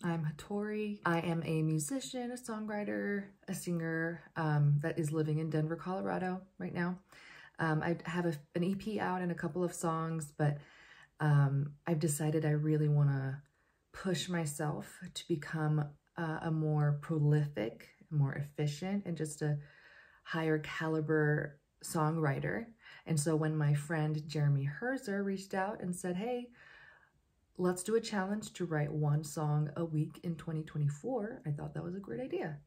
I'm Hatori. I am a musician, a songwriter, a singer that is living in Denver, Colorado right now. I have an EP out and a couple of songs, but I've decided I really want to push myself to become a more prolific, more efficient, and just a higher caliber songwriter. And so when my friend Jeremy Herzer reached out and said, hey, let's do a challenge to write one song a week in 2024, I thought that was a great idea.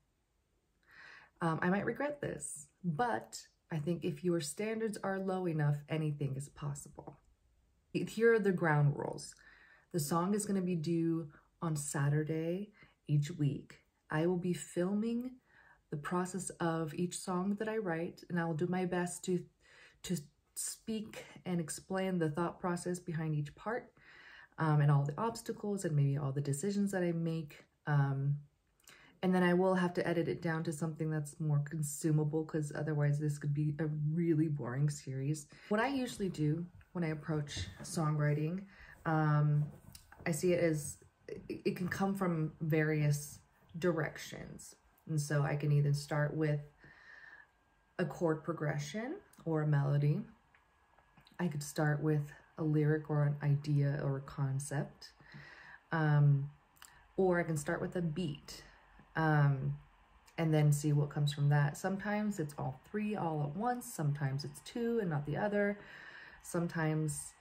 I might regret this, but I think if your standards are low enough, anything is possible. Here are the ground rules. The song is going to be due on Saturday each week. I will be filming the process of each song that I write, and I will do my best to speak and explain the thought process behind each part. And all the obstacles and maybe all the decisions that I make. And then I will have to edit it down to something that's more consumable, because otherwise this could be a really boring series. What I usually do when I approach songwriting, I see it as it can come from various directions. And so I can either start with a chord progression or a melody. I could start with a lyric or an idea or a concept, or I can start with a beat, and then see what comes from that. Sometimes it's all three all at once, sometimes it's two and not the other. Sometimes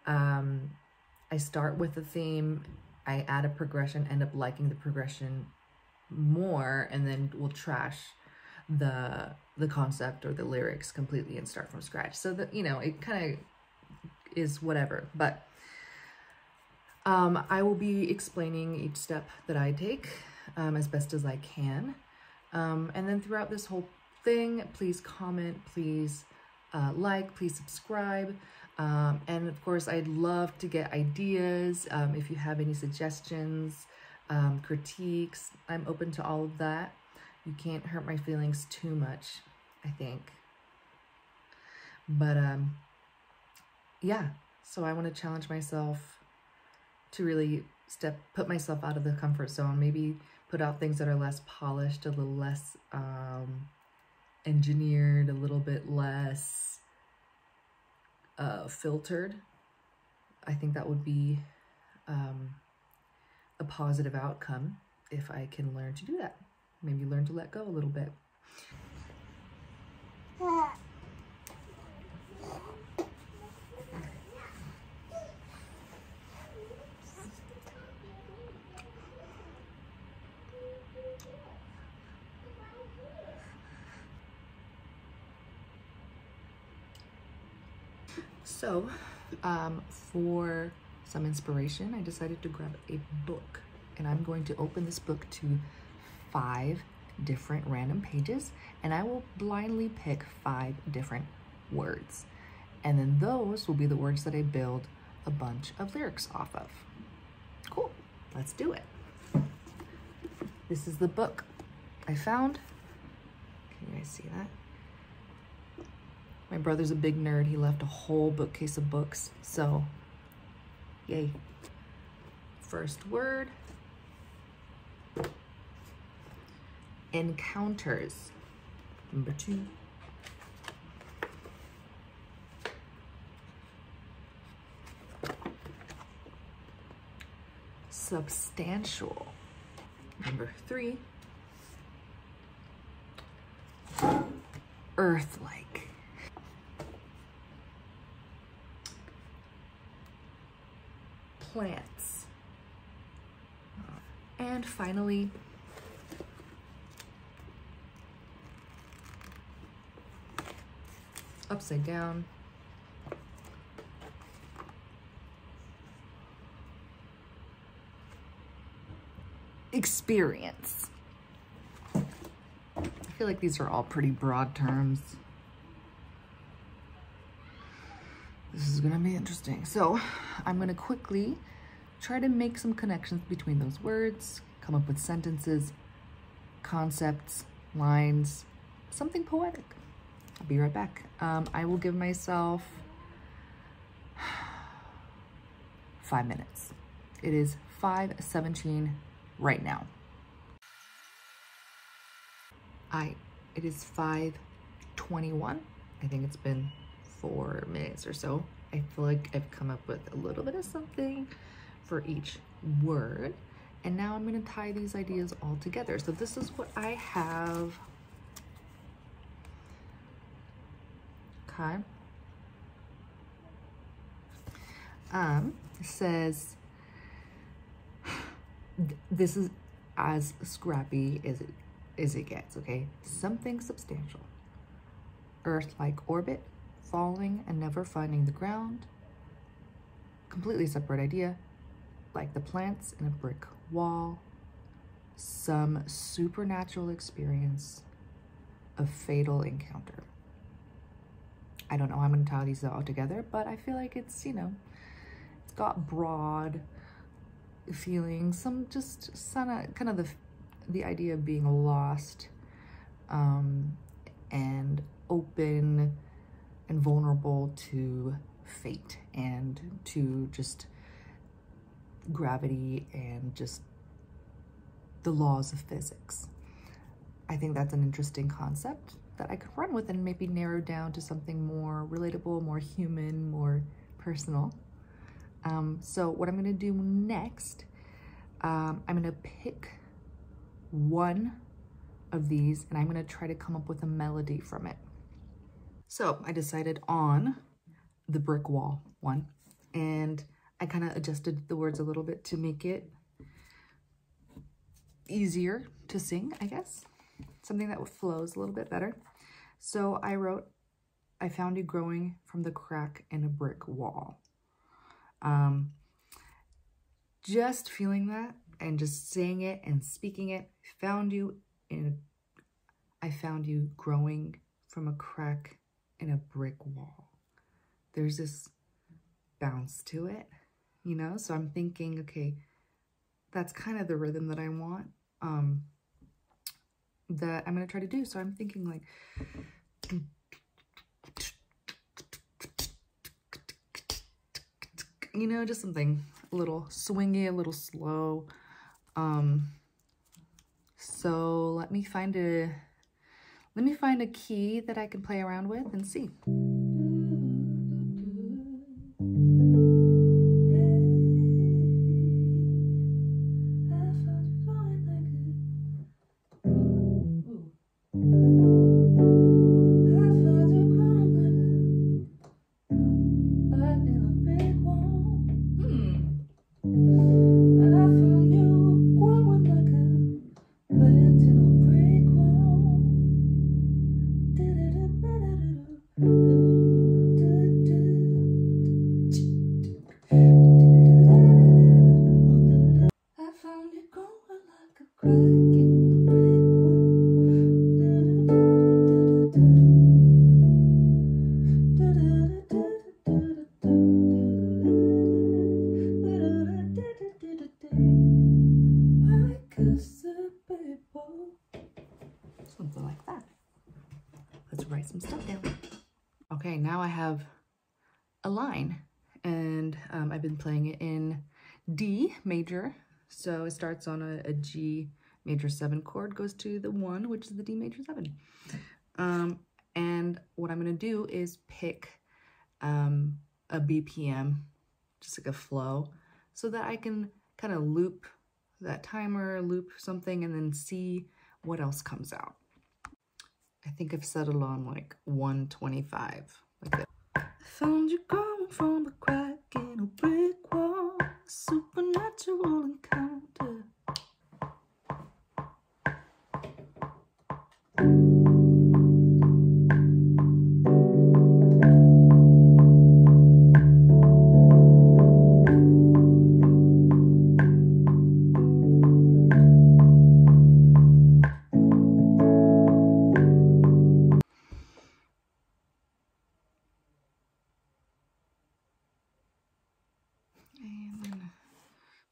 I start with a theme, I add a progression, end up liking the progression more, and then we'll trash the concept or the lyrics completely and start from scratch. So that, you know, it kind of is whatever, but I will be explaining each step that I take as best as I can, and then throughout this whole thing, please comment, please like, please subscribe, and of course I'd love to get ideas. If you have any suggestions, critiques, I'm open to all of that. You can't hurt my feelings too much, I think, but yeah, so I want to challenge myself to really put myself out of the comfort zone, maybe put out things that are less polished, a little less engineered, a little bit less filtered. I think that would be a positive outcome if I can learn to do that. Maybe learn to let go a little bit. So, for some inspiration, I decided to grab a book, and I'm going to open this book to 5 different random pages, and I will blindly pick 5 different words. And then those will be the words that I build a bunch of lyrics off of. Cool, let's do it. This is the book I found. Can you guys see that? My brother's a big nerd. He left a whole bookcase of books, so yay. First word, encounters. Number 2, substantial. Number 3, earth-like. Plants. And finally, upside down, experience. I feel like these are all pretty broad terms. This is gonna be interesting. So I'm gonna quickly try to make some connections between those words, come up with sentences, concepts, lines, something poetic. I'll be right back. I will give myself 5 minutes. It is 5:17 right now. It is 5:21. I think it's been 4 minutes or so. I feel like I've come up with a little bit of something for each word. And now I'm gonna tie these ideas all together. So this is what I have. Okay. It says, this is as scrappy as it gets, okay? Something substantial. Earth-like orbit, falling and never finding the ground. Completely separate idea, like the plants in a brick wall. Some supernatural experience, a fatal encounter. I don't know how I'm gonna tie these all together, but I feel like it's, you know, it's got broad feelings, some just kind of the idea of being lost, and open and vulnerable to fate and to just gravity and just the laws of physics. I think that's an interesting concept that I could run with and maybe narrow down to something more relatable, more human, more personal. So what I'm gonna do next, I'm gonna pick one of these and I'm gonna try to come up with a melody from it. So I decided on the brick wall one, and I kind of adjusted the words a little bit to make it easier to sing, I guess. Something that flows a little bit better. So I wrote, I found you growing from the crack in a brick wall. Just feeling that and just saying it and speaking it. I found you growing from a crack in a brick wall. There's this bounce to it, you know? So I'm thinking, okay, that's kind of the rhythm that I want, that I'm gonna try to do. So I'm thinking like, you know, just something a little swingy, a little slow. So let me find a key that I can play around with and see. Something like that. Let's write some stuff down. Okay, now I have a line, and I've been playing it in D major. So it starts on a G major 7 chord, goes to the 1, which is the D major 7. And what I'm gonna do is pick a BPM, just like a flow, so that I can kind of loop that timer, loop something, and then see what else comes out. I think I've settled on like 125, like that. I found you growing from a crack in a brick wall, a supernatural encounter.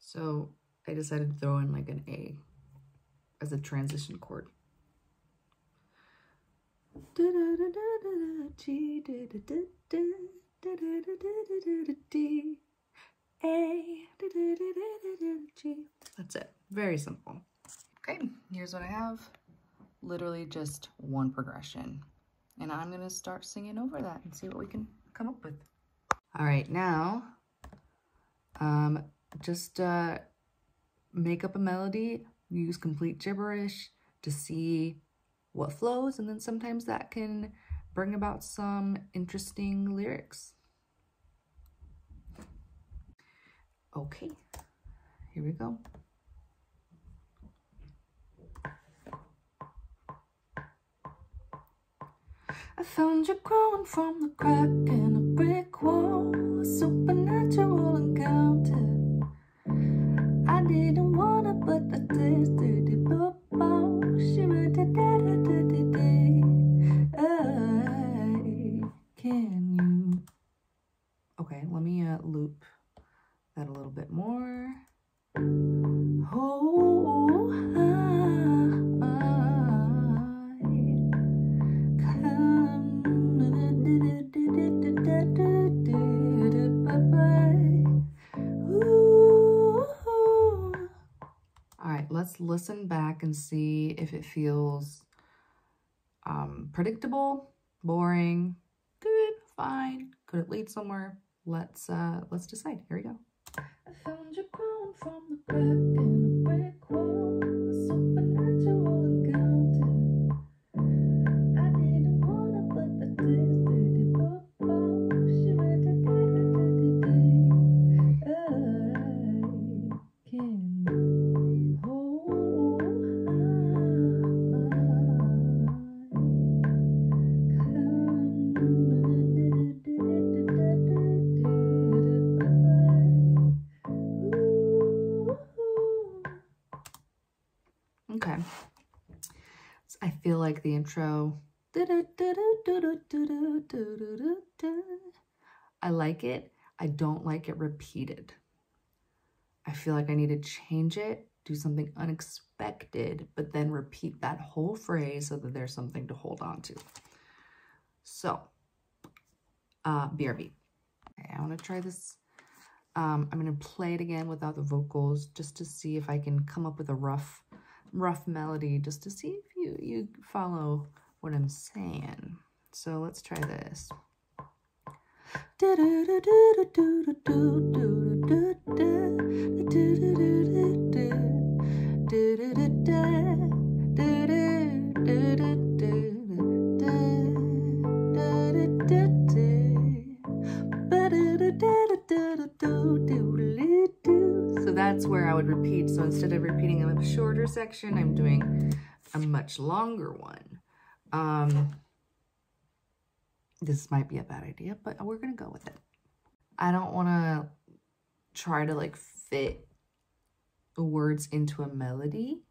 So I decided to throw in like an A as a transition chord. G, A, G. That's it. Very simple. Okay, here's what I have. Literally just one progression. And I'm gonna start singing over that and see what we can come up with. All right, now, just make up a melody, use complete gibberish to see what flows, and then sometimes that can bring about some interesting lyrics. Okay, here we go. I found you growing from the crack in a brick wall, a supernatural encounter. I didn't want it, but I tasted it. Can you? Okay, let me loop that a little bit more. Oh, all right, let's listen back and see if it feels predictable, boring, good, fine. Could it lead somewhere? Let's decide. Here we go. I found you growing from the crack in a brick wall, a supernatural encounter. I didn't want it, but I tasted it. Okay, so I feel like the intro, I like it. I don't like it repeated. I feel like I need to change it, do something unexpected, but then repeat that whole phrase so that there's something to hold on to. So, BRB. Okay, I want to try this. I'm going to play it again without the vocals just to see if I can come up with a rough melody, just to see if you follow what I'm saying. So let's try this. So that's where I would repeat. So instead of repeating a shorter section, I'm doing a much longer one. This might be a bad idea, but we're gonna go with it. I don't want to try to like fit words into a melody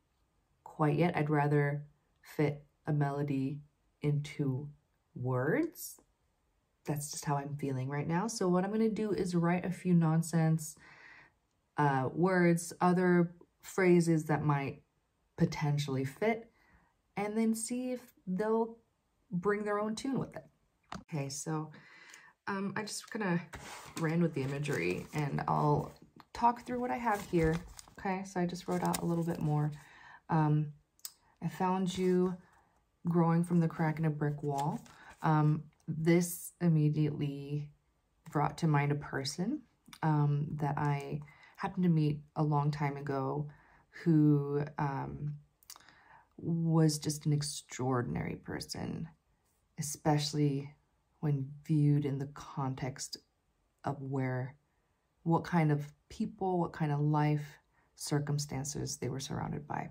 quite yet. I'd rather fit a melody into words. That's just how I'm feeling right now. So what I'm going to do is write a few nonsense words, other phrases that might potentially fit, and then see if they'll bring their own tune with it. Okay, so I just kind of ran with the imagery, and I'll talk through what I have here. Okay, so I just wrote out a little bit more. I found you growing from the crack in a brick wall. This immediately brought to mind a person that I happened to meet a long time ago who was just an extraordinary person, especially when viewed in the context of what kind of people, what kind of life circumstances they were surrounded by.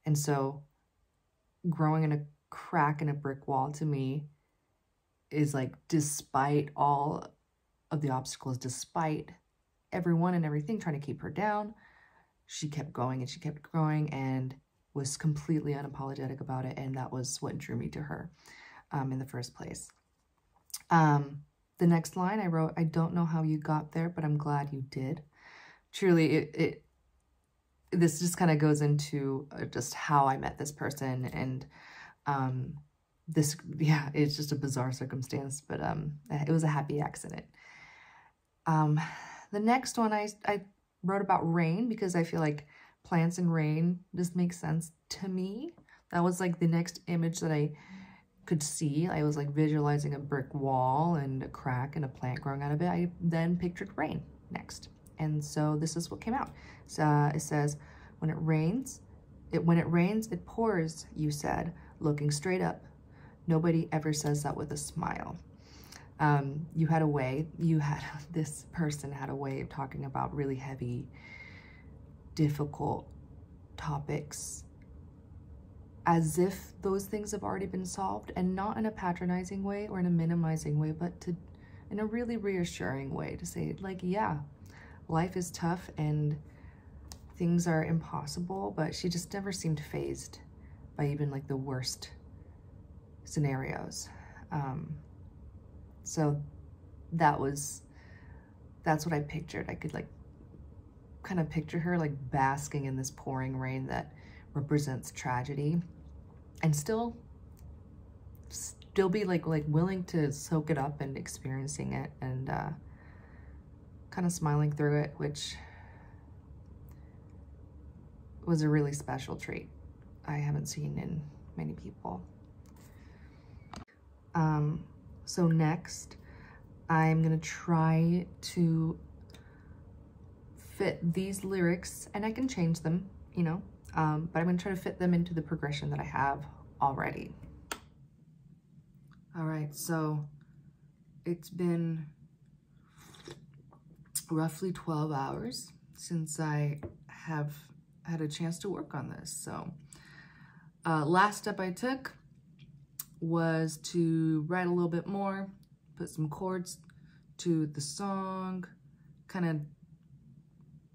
And so growing in a crack in a brick wall to me is like, despite all of the obstacles, despite everyone and everything trying to keep her down, she kept going and she kept growing and was completely unapologetic about it. And that was what drew me to her in the first place. The next line I wrote, I don't know how you got there, but I'm glad you did. Truly, this just kind of goes into just how I met this person, and it's just a bizarre circumstance, but it was a happy accident. The next one I wrote about rain, because I feel like plants and rain just makes sense to me. That was like the next image that I could see. I was like visualizing a brick wall and a crack and a plant growing out of it. I then pictured rain next. And so this is what came out. So it says, when it rains, it pours, you said, looking straight up. Nobody ever says that with a smile. This person had a way of talking about really heavy, difficult topics as if those things have already been solved, and not in a patronizing way or in a minimizing way, but in a really reassuring way to say, like, yeah, life is tough and things are impossible, but she just never seemed fazed by even like the worst scenarios. So that's what I pictured. I could like kind of picture her like basking in this pouring rain that represents tragedy, and still be like willing to soak it up and experiencing it, and kind of smiling through it, which was a really special trait I haven't seen in many people. So next, I'm gonna try to fit these lyrics, and I can change them, you know, but I'm gonna try to fit them into the progression that I have already. All right, so it's been roughly 12 hours since I have had a chance to work on this. So last step I took was to write a little bit more, put some chords to the song, kind of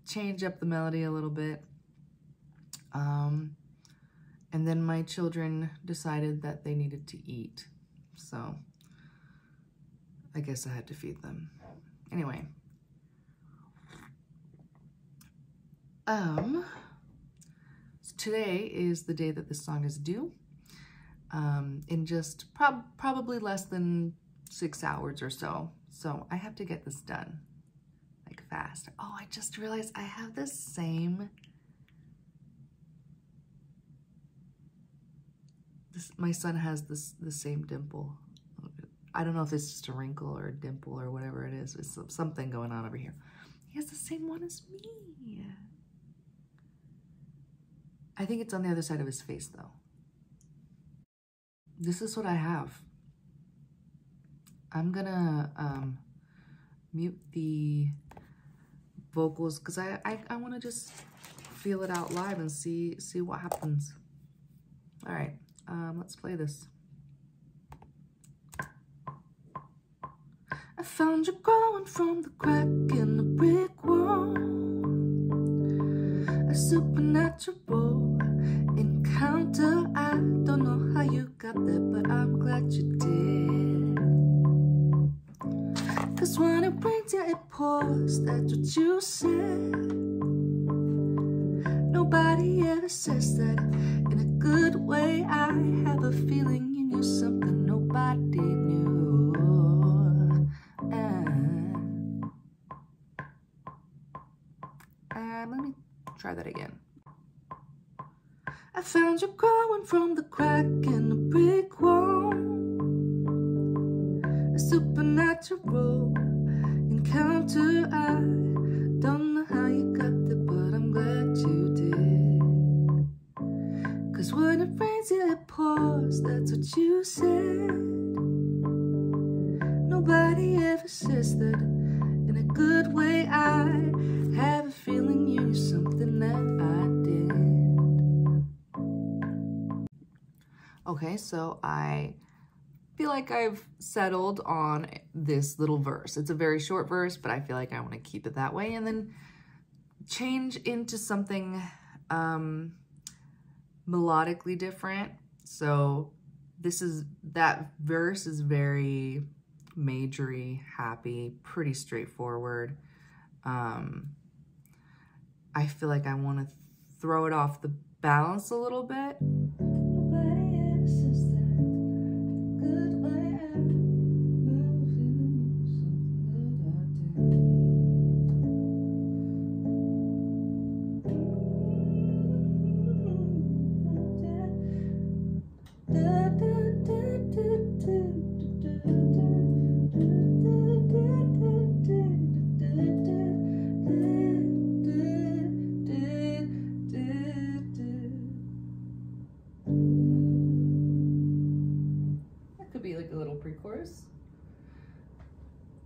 change up the melody a little bit. And then my children decided that they needed to eat. So I guess I had to feed them. Anyway. So today is the day that this song is due. In just probably less than 6 hours or so. So I have to get this done, like, fast. Oh, I just realized I have the same, my son has the same dimple. I don't know if it's just a wrinkle or a dimple or whatever it is. It's something going on over here. He has the same one as me. I think it's on the other side of his face, though. This is what I have. I'm gonna mute the vocals because I want to just feel it out live and see what happens. All right, let's play this. I found you growing from the crack in the brick wall, a supernatural encounter. I don't know how you got there, but I'm glad you did. 'Cause when it rains, yeah, it pours. That's what you said. Nobody ever says that in a good way. I have a feeling you knew something nobody knew. And let me try that again. I found you growing from the crack in the brick wall, a supernatural encounter. I don't know how you got there, but I'm glad you did. 'Cause when it rains, yeah, it pours. That's what you said. Nobody ever says that in a good way. I have a feeling you knew something that I did. Okay, so I feel like I've settled on this little verse. It's a very short verse, but I feel like I want to keep it that way and then change into something melodically different. So that verse is very majory, happy, pretty straightforward. I feel like I want to throw it off the balance a little bit.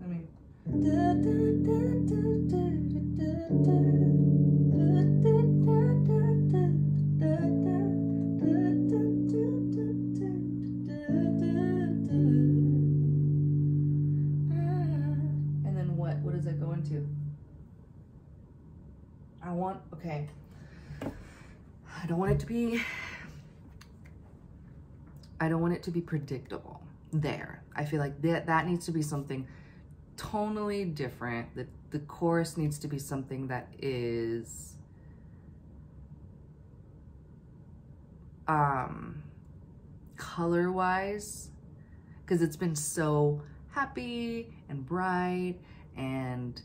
I mean. And then what? What does that go into? Okay. I don't want it to be predictable there. I feel like that needs to be something tonally different. The chorus needs to be something that is color-wise, because it's been so happy and bright and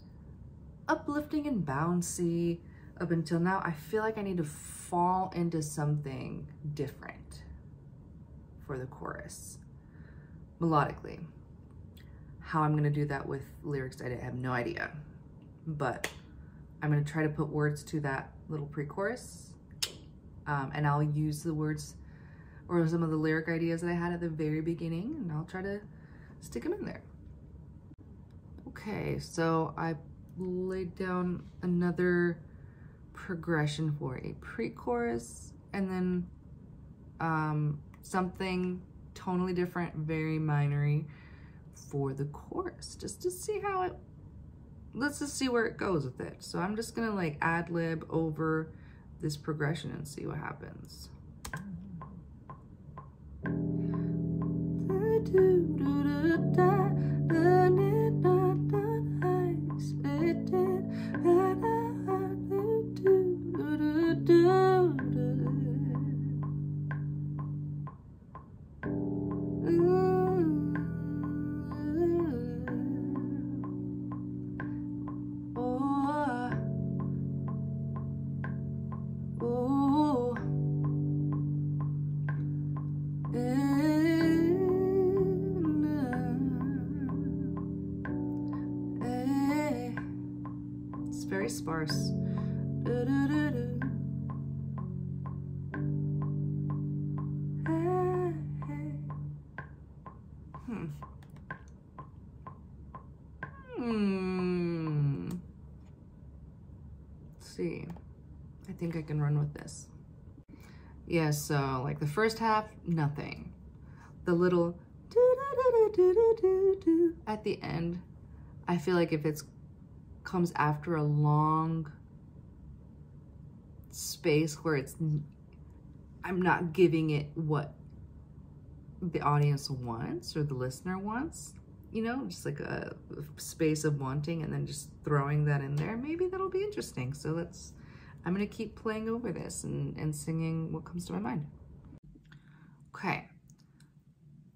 uplifting and bouncy up until now. I feel like I need to fall into something different for the chorus melodically. How I'm gonna do that with lyrics, I have no idea, but I'm gonna try to put words to that little pre-chorus, and I'll use the words or some of the lyric ideas that I had at the very beginning, and I'll try to stick them in there. Okay, so I laid down another progression for a pre-chorus, and then something totally different, very minory for the chorus, just to see how it, let's just see where it goes with it. So I'm just gonna like ad-lib over this progression and see what happens. Very sparse. Let's see. I think I can run with this. Yeah, so like the first half, nothing. The little at the end, I feel like if it's comes after a long space where I'm not giving it what the audience wants or the listener wants, you know, just like a space of wanting and then just throwing that in there, maybe that'll be interesting. So I'm gonna keep playing over this and singing what comes to my mind. Okay,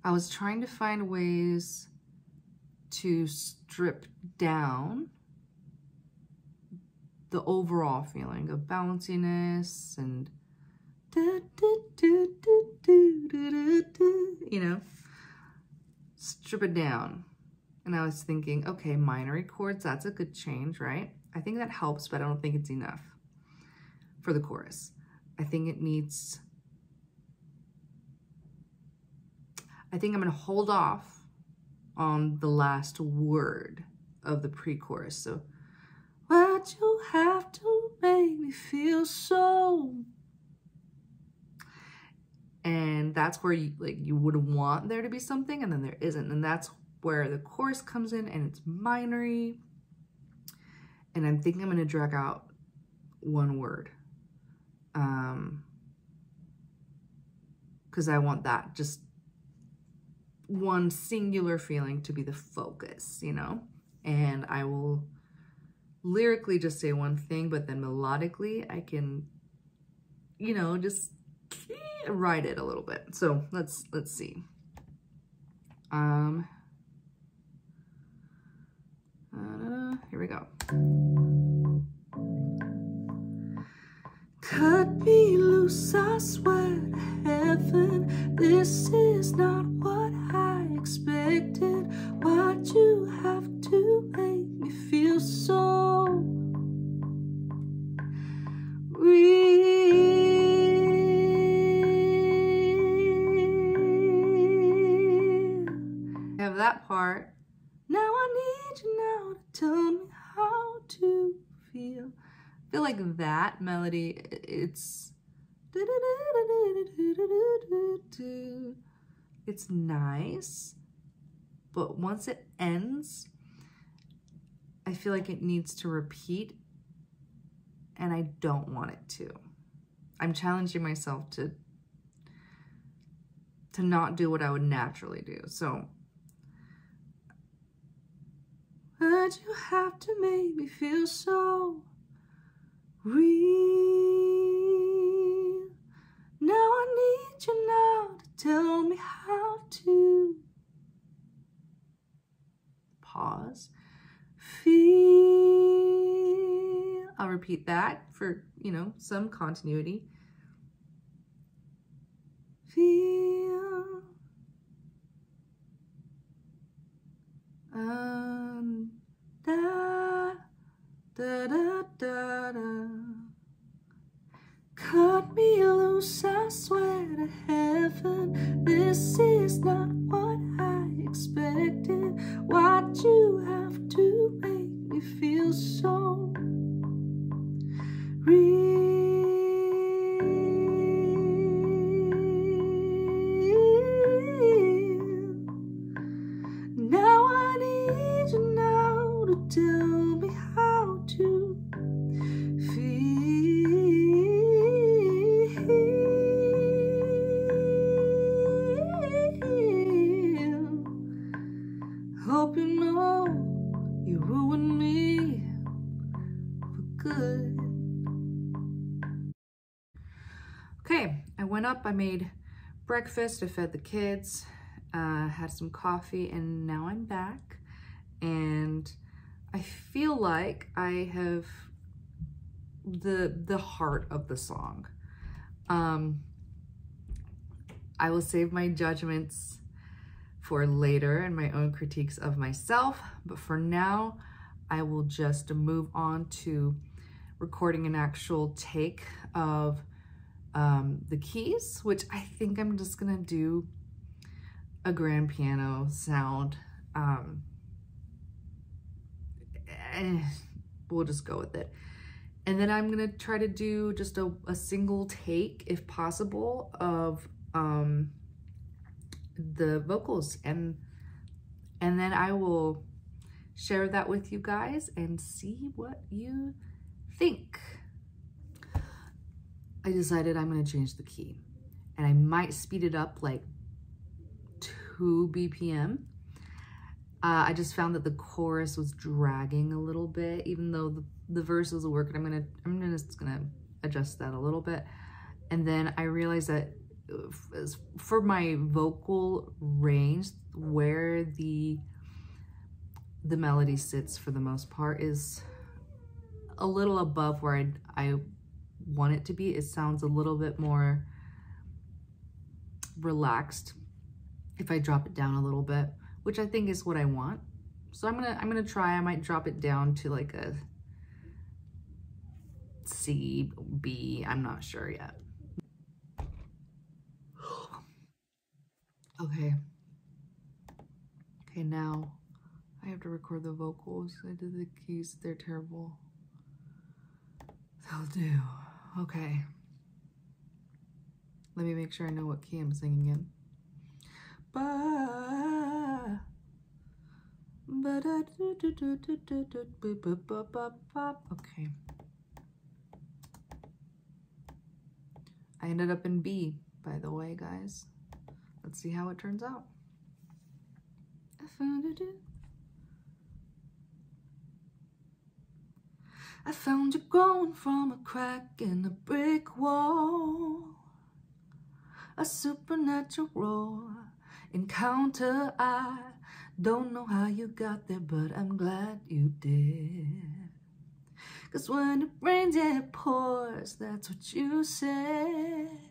I was trying to find ways to strip down the overall feeling of bounciness and you know, strip it down. And I was thinking, okay, minor chords, that's a good change, right? I think that helps, but I don't think it's enough for the chorus. I think I'm gonna hold off on the last word of the pre-chorus. So, why'd you have to make me feel so? And that's where you would want there to be something, and then there isn't. And that's where the chorus comes in, and it's minory. And I'm thinking I'm gonna drag out one word. Because I want that, just one singular feeling to be the focus, you know? And I will lyrically just say one thing, but then melodically I can, you know, just write it a little bit. So let's see. Here we go. Cut me loose, I swear to heaven, this is not what I expected. Why'd you have to make me feel so real? I have that part, Now I need you now to tell me how to feel. I feel like that melody, it's nice, but once it ends, I feel like it needs to repeat, and I don't want it to. I'm challenging myself to not do what I would naturally do. So, why'd you have to make me feel so real? Now I need you now to tell me how to pause, feel. I'll repeat that for, you know, some continuity. Feel. Da, da, da, da, da. Cut me loose, I swear to heaven, this is not what I expected. Why'd you have to make me feel so real? Now I need you now to tell me how to hope you know you ruined me for good. Okay, I went up, I made breakfast, I fed the kids, had some coffee, and now I'm back. And I feel like I have the heart of the song. I will save my judgments for later and my own critiques of myself, but for now, I will just move on to recording an actual take of the keys, which I think I'm just gonna do a grand piano sound. We'll just go with it. And then I'm gonna try to do just a single take, if possible, of the vocals, and then I will share that with you guys and see what you think. I decided I'm gonna change the key, and I might speed it up like 2 BPM. I just found that the chorus was dragging a little bit, even though the verse was working. I'm just gonna adjust that a little bit. And then I realized that for my vocal range, where the melody sits for the most part is a little above where I want it to be. It sounds a little bit more relaxed if I drop it down a little bit, which I think is what I want. So I'm gonna try. I might drop it down to like a C, B, I'm not sure yet. Okay, now I have to record the vocals. I did the keys, they're terrible. They'll do. Okay. Let me make sure I know what key I'm singing in. Okay. I ended up in B, by the way, guys. Let's see how it turns out. I found you growing from a crack in the brick wall, a supernatural encounter. I don't know how you got there, but I'm glad you did. 'Cause when it rains, it pours, that's what you said.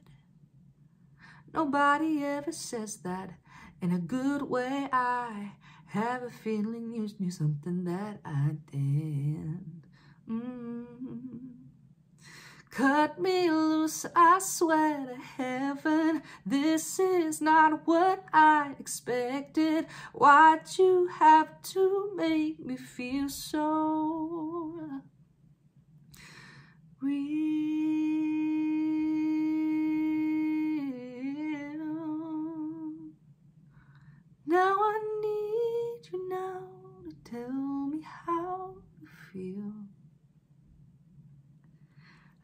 Nobody ever says that in a good way. I have a feeling you knew something that I didn't. Cut me loose, I swear to heaven, this is not what I expected. Why'd you have to make me feel so real? Now I need you now to tell me how to feel.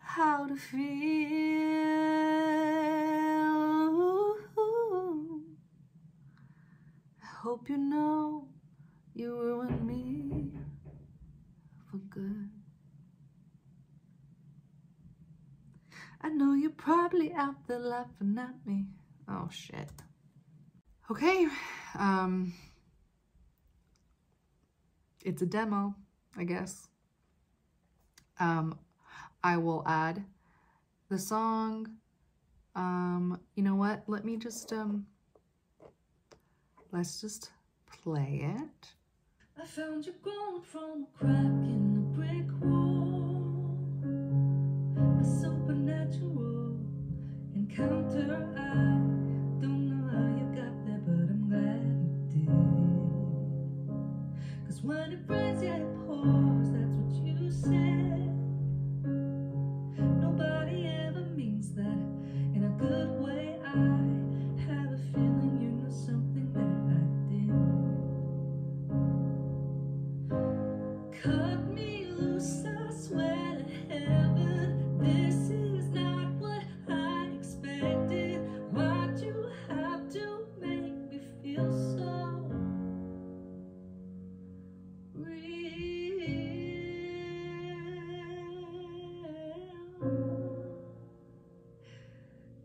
How to feel. I hope you know you ruined me for good. I know you're probably out there laughing at me. Oh shit. Okay, it's a demo, I guess. I will add the song. You know what? Let me just, let's just play it. I found you growing from a crack in the brick wall, a supernatural encounter. I don't know how you got there, but I'm glad you did. 'Cause when it rains, yeah, it pours, that's what you said. Nobody ever means that in a good way. I have a feeling you know something that I didn't. Cut me loose, I swear to heaven, this is not what I expected. Why'd you have to make me feel so real?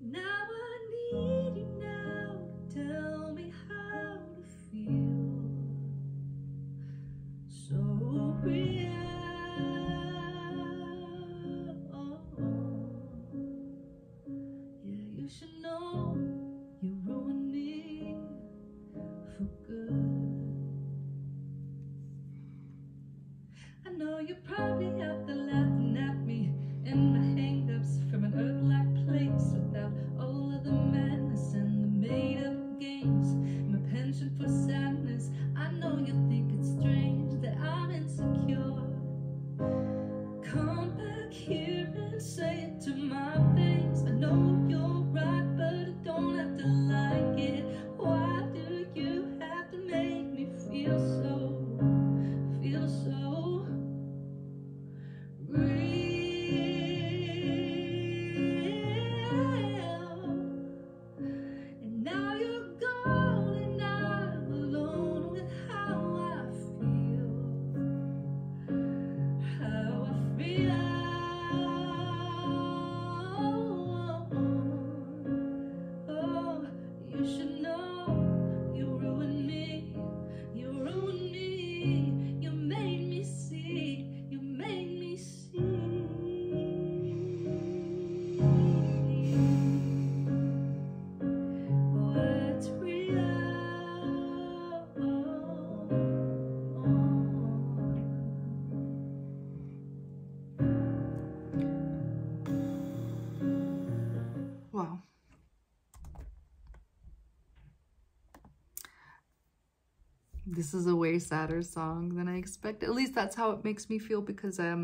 Now I need you now to tell me how to feel so real. Yeah, you should know you ruined me for good. I know you're probably out there laughing at me and my hang-ups from an earth-like place, without all of the madness and the made-up games, my penchant for sadness. I know you think it's strange that I'm insecure. Come back here and say it to my face. I know you're right, but I don't have to like it. Why do you have to make me feel so real? And now you're gone and I'm alone with how I feel. How I feel. Oh, you should know you ruined me. You ruined me. You made me see. You made me see what's real. Wow. This is a way sadder song than I expected. At least that's how it makes me feel, because I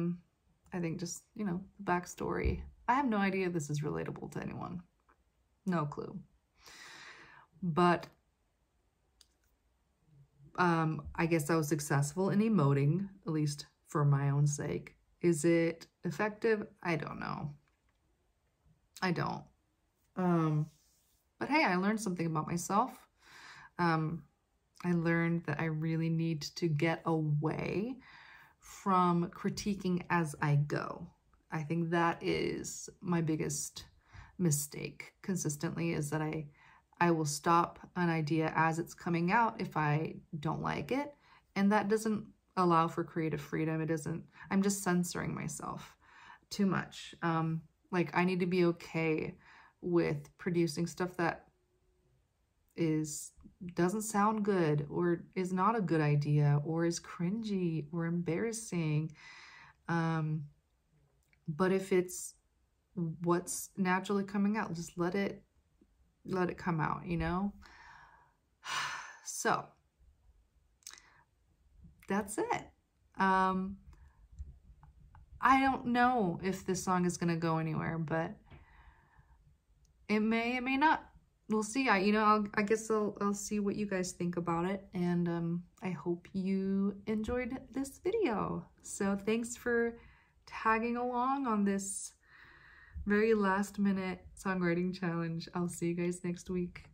think just, you know, the backstory. I have no idea if this is relatable to anyone. No clue. But I guess I was successful in emoting, at least for my own sake. Is it effective? I don't know. I don't. But hey, I learned something about myself. I learned that I really need to get away from critiquing as I go. I think that is my biggest mistake consistently, is that I will stop an idea as it's coming out if I don't like it. And that doesn't allow for creative freedom. It doesn't, I'm just censoring myself too much. Like, I need to be okay with producing stuff that doesn't sound good, or is not a good idea, or is cringy or embarrassing. But if it's what's naturally coming out. Just let it come out, you know? So that's it. I don't know if this song is gonna go anywhere, but it may not. We'll see. I guess I'll see what you guys think about it, and I hope you enjoyed this video. So thanks for tagging along on this very last minute songwriting challenge. I'll see you guys next week.